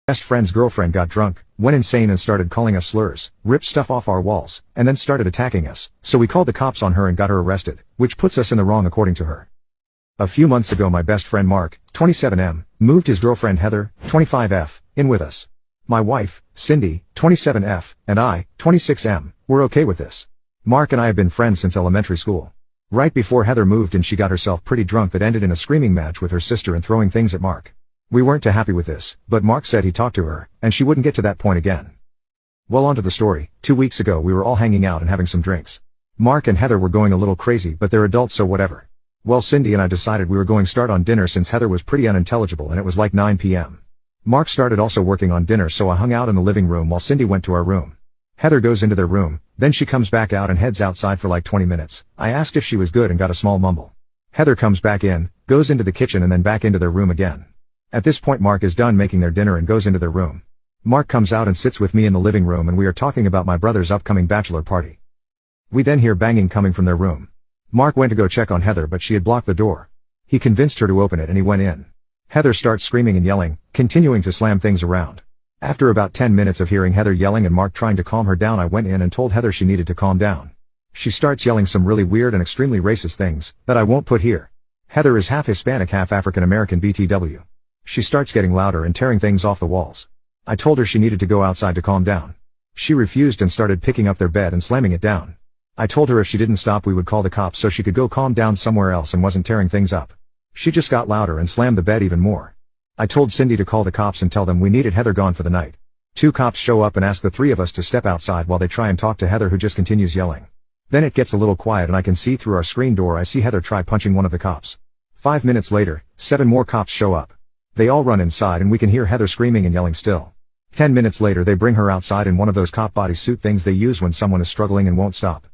best friend's girlfriend got drunk, went insane and started calling us slurs, ripped stuff off our walls, and then started attacking us, so we called the cops on her and got her arrested, which puts us in the wrong according to her. A few months ago my best friend Mark, 27M, moved his girlfriend Heather, 25F, in with us. My wife, Cindy, 27F, and I, 26M, were okay with this. Mark and I have been friends since elementary school. Right before Heather moved in she got herself pretty drunk that ended in a screaming match with her sister and throwing things at Mark. We weren't too happy with this, but Mark said he talked to her, and she wouldn't get to that point again. Well, on to the story. 2 weeks ago we were all hanging out and having some drinks. Mark and Heather were going a little crazy, but they're adults so whatever. Well, Cindy and I decided we were going to start on dinner since Heather was pretty unintelligible and it was like 9 p.m. Mark started also working on dinner, so I hung out in the living room while Cindy went to our room. Heather goes into their room, then she comes back out and heads outside for like 20 minutes. I asked if she was good and got a small mumble. Heather comes back in, goes into the kitchen and then back into their room again. At this point Mark is done making their dinner and goes into their room. Mark comes out and sits with me in the living room and we are talking about my brother's upcoming bachelor party. We then hear banging coming from their room. Mark went to go check on Heather but she had blocked the door. He convinced her to open it and he went in. Heather starts screaming and yelling, continuing to slam things around. After about 10 minutes of hearing Heather yelling and Mark trying to calm her down, I went in and told Heather she needed to calm down. She starts yelling some really weird and extremely racist things that I won't put here. Heather is half Hispanic, half African American BTW. She starts getting louder and tearing things off the walls. I told her she needed to go outside to calm down. She refused and started picking up their bed and slamming it down. I told her if she didn't stop we would call the cops so she could go calm down somewhere else and wasn't tearing things up. She just got louder and slammed the bed even more. I told Cindy to call the cops and tell them we needed Heather gone for the night. 2 cops show up and ask the 3 of us to step outside while they try and talk to Heather, who just continues yelling. Then it gets a little quiet and I can see through our screen door I see Heather try punching one of the cops. 5 minutes later, 7 more cops show up. They all run inside and we can hear Heather screaming and yelling still. 10 minutes later they bring her outside in one of those cop bodysuit things they use when someone is struggling and won't stop.